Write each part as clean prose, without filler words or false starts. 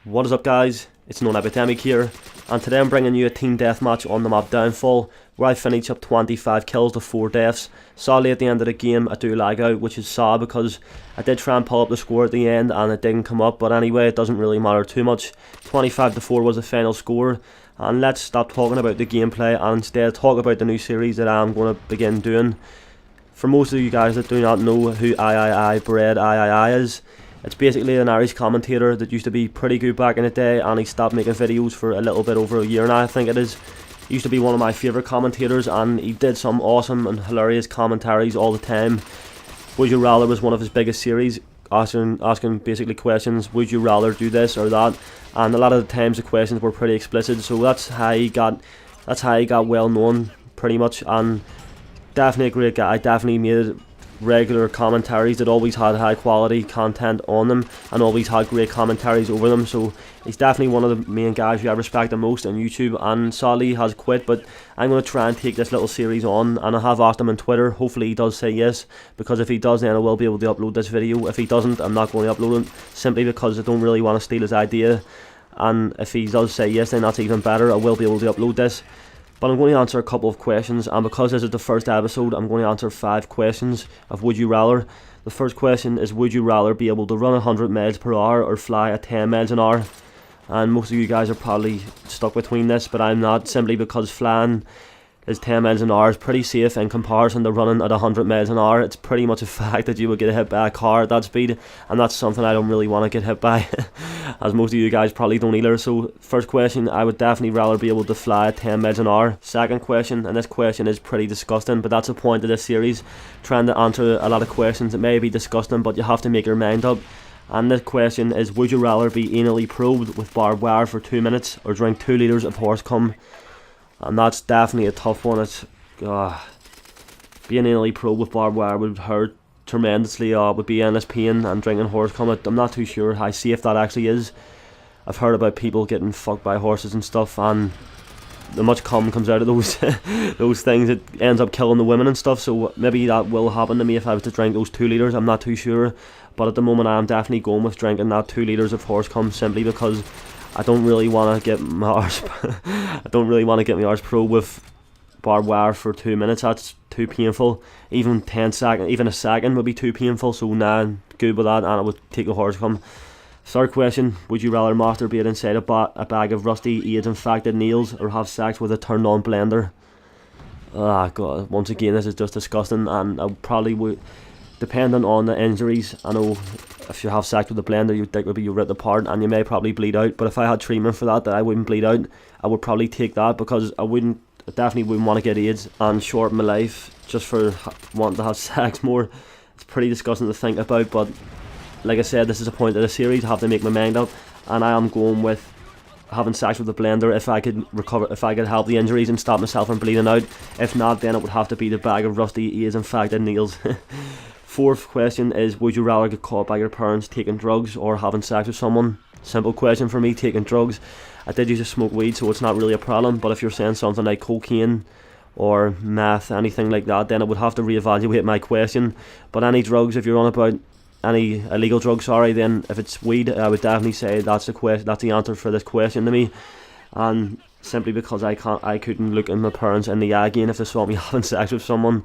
What is up, guys? It's Known Epidemic here, and today I'm bringing you a team deathmatch on the map Downfall, where I finished up 25 kills to 4 deaths. Sadly, at the end of the game I do lag out, which is sad because I did try and pull up the score at the end and it didn't come up, but anyway, it doesn't really matter too much. 25 to 4 was the final score, and let's stop talking about the gameplay and instead talk about the new series that I'm going to begin doing. For most of you guys that do not know who Bread III is, it's basically an Irish commentator that used to be pretty good back in the day, and he stopped making videos for a little bit over a year now, I think it is. He used to be one of my favourite commentators, and he did some awesome and hilarious commentaries all the time. Would You Rather was one of his biggest series, asking basically questions, would you rather do this or that, and a lot of the times the questions were pretty explicit, so that's how he got well known pretty much. And definitely a great guy. Definitely made regular commentaries that always had high quality content on them and always had great commentaries over them, so he's definitely one of the main guys who I respect the most on YouTube, and sadly he has quit. But I'm going to try and take this little series on, and I have asked him on Twitter. Hopefully he does say yes, because if he does, then I will be able to upload this video. If he doesn't, I'm not going to upload it, simply because I don't really want to steal his idea. And if he does say yes, then that's even better. I will be able to upload this. But I'm going to answer a couple of questions, and because this is the first episode, I'm going to answer 5 questions of Would You Rather. The first question is, would you rather be able to run 100 miles per hour or fly at 10 miles an hour? And most of you guys are probably stuck between this, but I'm not, simply because flying is 10 miles an hour is pretty safe in comparison to running at 100 miles an hour. It's pretty much a fact that you would get hit by a car at that speed, and that's something I don't really want to get hit by, as most of you guys probably don't either. So first question, I would definitely rather be able to fly at 10 miles an hour. Second question, and this question is pretty disgusting, but that's the point of this series, trying to answer a lot of questions that may be disgusting, but you have to make your mind up. And this question is, would you rather be anally probed with barbed wire for 2 minutes or drink 2 litres of horse cum? And that's definitely a tough one. It's being anally probed with barbed wire would hurt tremendously, would be endless pain, and drinking horse cum, I'm not too sure how safe that actually is. I've heard about people getting fucked by horses and stuff, and the much cum comes out of those those things, it ends up killing the women and stuff, so maybe that will happen to me if I was to drink those 2 litres, I'm not too sure. But at the moment I am definitely going with drinking that 2 litres of horse cum, simply because I don't really want to get my arse probed with barbed wire for 2 minutes. That's too painful. Even 10 seconds, even a second would be too painful. So nah, I'm good with that, and I would take the horse cum. Third question, would you rather masturbate inside a bag of rusty AIDS infected nails or have sex with a turned on blender? Ah, God, once again, this is just disgusting, and I probably would, depending on the injuries, I know if you have sex with a blender, your dick would be ripped apart and you may probably bleed out, but if I had treatment for that I wouldn't bleed out, I would probably take that, because I definitely wouldn't want to get AIDS and shorten my life just for wanting to have sex more. It's pretty disgusting to think about, but like I said, this is a point of the series, I have to make my mind up, and I am going with having sex with a blender if I could help the injuries and stop myself from bleeding out. If not, then it would have to be the bag of rusty AIDS infected nails. Fourth question is, would you rather get caught by your parents taking drugs or having sex with someone? Simple question for me, taking drugs. I did used to smoke weed, so it's not really a problem, but if you're saying something like cocaine or meth, anything like that, then I would have to reevaluate my question. But any drugs, if you're on about any illegal drugs, then if it's weed, I would definitely say that's the answer for this question to me. And simply because I couldn't look at my parents in the eye again if they saw me having sex with someone.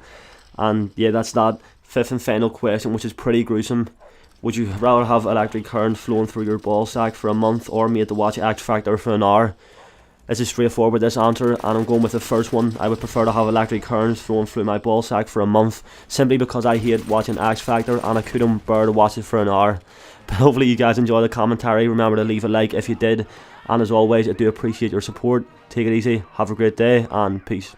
And yeah, that's that. Fifth and final question, which is pretty gruesome. Would you rather have electric current flowing through your ball sack for a month or made to watch X Factor for an hour? This is straightforward, this answer, and I'm going with the first one. I would prefer to have electric currents flowing through my ball sack for a month, simply because I hate watching X Factor and I couldn't bear to watch it for an hour. But hopefully you guys enjoy the commentary. Remember to leave a like if you did, and as always, I do appreciate your support. Take it easy, have a great day, and peace.